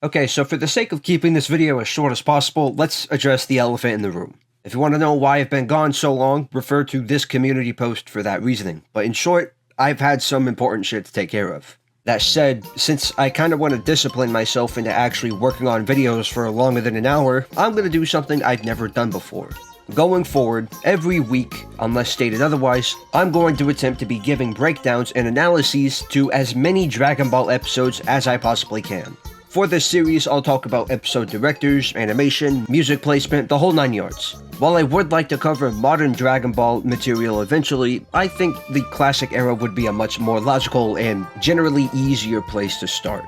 Okay, so for the sake of keeping this video as short as possible, let's address the elephant in the room. If you want to know why I've been gone so long, refer to this community post for that reasoning. But in short, I've had some important shit to take care of. That said, since I kind of want to discipline myself into actually working on videos for longer than an hour, I'm going to do something I've never done before. Going forward, every week, unless stated otherwise, I'm going to attempt to be giving breakdowns and analyses to as many Dragon Ball episodes as I possibly can. For this series, I'll talk about episode directors, animation, music placement, the whole 9 yards. While I would like to cover modern Dragon Ball material eventually, I think the classic era would be a much more logical and generally easier place to start.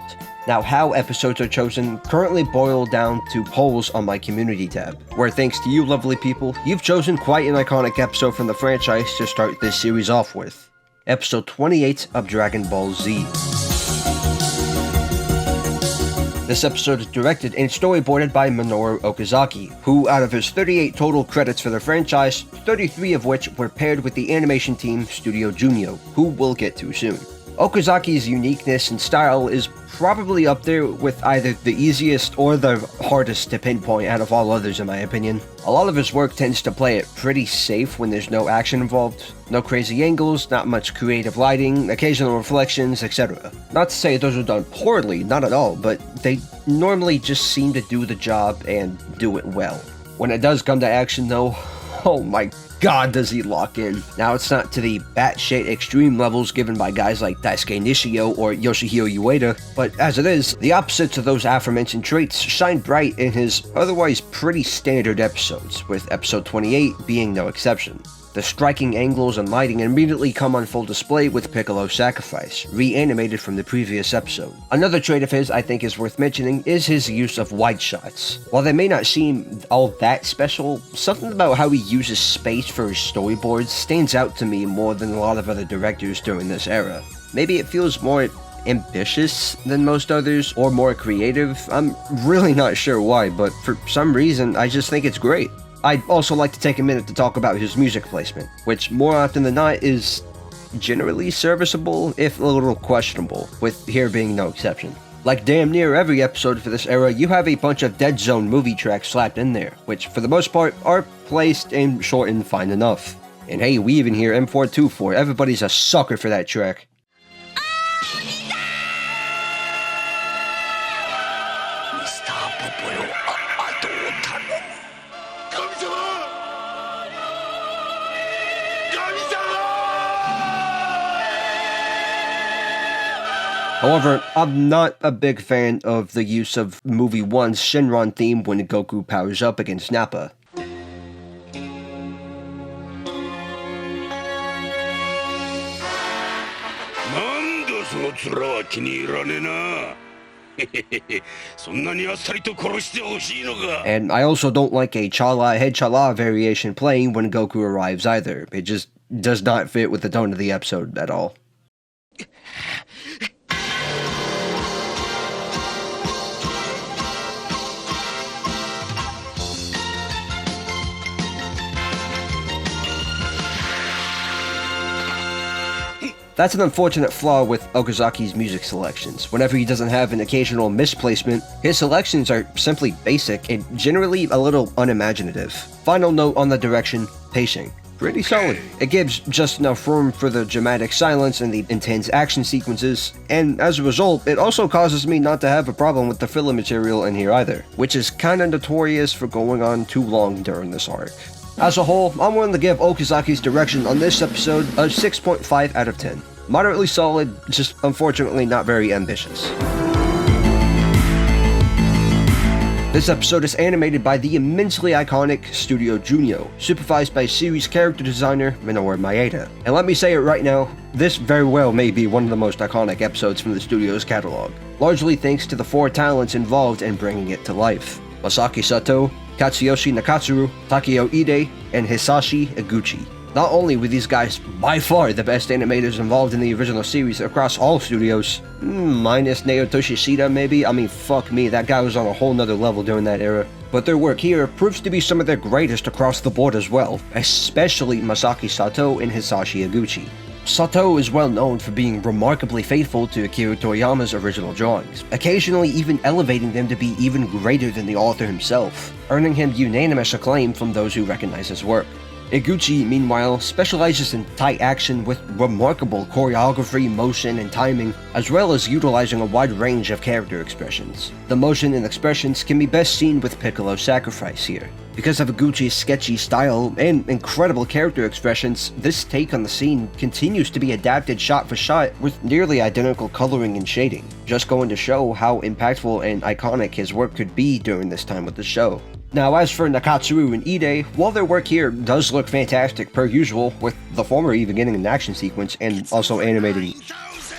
Now, how episodes are chosen currently boil down to polls on my community tab, where thanks to you lovely people, you've chosen quite an iconic episode from the franchise to start this series off with. Episode 28 of Dragon Ball Z. This episode is directed and storyboarded by Minoru Okazaki, who out of his 38 total credits for the franchise, 33 of which were paired with the animation team Studio Jumio, who we'll get to soon. Okazaki's uniqueness and style is probably up there with either the easiest or the hardest to pinpoint out of all others in my opinion. A lot of his work tends to play it pretty safe when there's no action involved. No crazy angles, not much creative lighting, occasional reflections, etc. Not to say those are done poorly, not at all, but they normally just seem to do the job and do it well. When it does come to action though, oh my god does he lock in. Now it's not to the batshit extreme levels given by guys like Daisuke Nishio or Yoshihiro Ueda, but as it is, the opposites of those aforementioned traits shine bright in his otherwise pretty standard episodes, with episode 28 being no exception. The striking angles and lighting immediately come on full display with Piccolo's sacrifice, reanimated from the previous episode. Another trait of his I think is worth mentioning is his use of wide shots. While they may not seem all that special, something about how he uses space for his storyboards stands out to me more than a lot of other directors during this era. Maybe it feels more ambitious than most others, or more creative. I'm really not sure why, but for some reason I just think it's great. I'd also like to take a minute to talk about his music placement, which more often than not is generally serviceable, if a little questionable, with here being no exception. Like damn near every episode for this era, you have a bunch of Dead Zone movie tracks slapped in there, which for the most part are placed and shortened fine enough. And hey, we even hear M424, everybody's a sucker for that track. However, I'm not a big fan of the use of Movie 1's Shenron theme when Goku powers up against Nappa. And I also don't like a Chala Head Chala variation playing when Goku arrives either. It just does not fit with the tone of the episode at all. That's an unfortunate flaw with Okazaki's music selections. Whenever he doesn't have an occasional misplacement, his selections are simply basic and generally a little unimaginative. Final note on the direction, pacing. Pretty solid. It gives just enough room for the dramatic silence and the intense action sequences, and as a result, it also causes me not to have a problem with the filler material in here either, which is kinda notorious for going on too long during this arc. As a whole, I'm willing to give Okazaki's direction on this episode a 6.5 out of 10. Moderately solid, just unfortunately not very ambitious. This episode is animated by the immensely iconic Studio Jumio, supervised by series character designer Minoru Maeda. And let me say it right now, this very well may be one of the most iconic episodes from the studio's catalog, largely thanks to the 4 talents involved in bringing it to life. Masaki Sato, Katsuyoshi Nakatsuru, Takeo Ide, and Hisashi Iguchi. Not only were these guys by far the best animators involved in the original series across all studios, minus Naotoshi Shida maybe, I mean fuck me, that guy was on a whole nother level during that era. But their work here proves to be some of their greatest across the board as well, especially Masaki Sato and Hisashi Iguchi. Sato is well known for being remarkably faithful to Akira Toriyama's original drawings, occasionally even elevating them to be even greater than the author himself, earning him unanimous acclaim from those who recognize his work. Iguchi, meanwhile, specializes in tight action with remarkable choreography, motion, and timing, as well as utilizing a wide range of character expressions. The motion and expressions can be best seen with Piccolo's sacrifice here. Because of Iguchi's sketchy style and incredible character expressions, this take on the scene continues to be adapted shot for shot with nearly identical coloring and shading, just going to show how impactful and iconic his work could be during this time with the show. Now, as for Nakatsuru and Ide, while their work here does look fantastic per usual, with the former even getting an action sequence and also animating,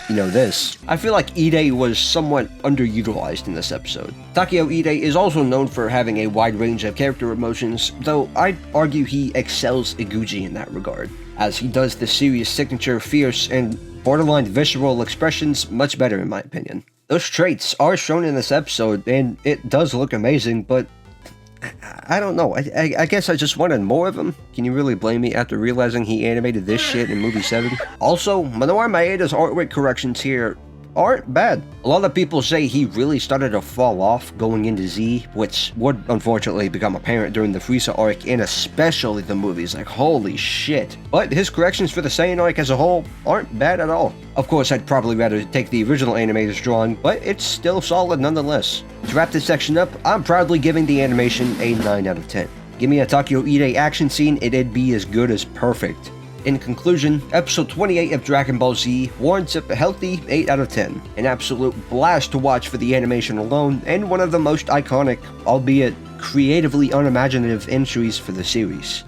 this, I feel like Ide was somewhat underutilized in this episode. Takeo Ide is also known for having a wide range of character emotions, though I'd argue he excels Iguchi in that regard, as he does the series' signature fierce and borderline visceral expressions much better in my opinion. Those traits are shown in this episode, and it does look amazing, but I don't know, I guess I just wanted more of him. Can you really blame me after realizing he animated this shit in movie 7? Also, Manoru Maeda's artwork corrections here aren't bad. A lot of people say he really started to fall off going into Z, which would unfortunately become apparent during the Frieza arc and especially the movies, like holy shit. But his corrections for the Saiyan arc as a whole aren't bad at all. Of course, I'd probably rather take the original animator's drawing, but it's still solid nonetheless. To wrap this section up, I'm proudly giving the animation a 9 out of 10. Give me a Takeo Ide action scene, it'd be as good as perfect. In conclusion, episode 28 of Dragon Ball Z warrants a healthy 8 out of 10. An absolute blast to watch for the animation alone, and one of the most iconic, albeit creatively unimaginative entries for the series.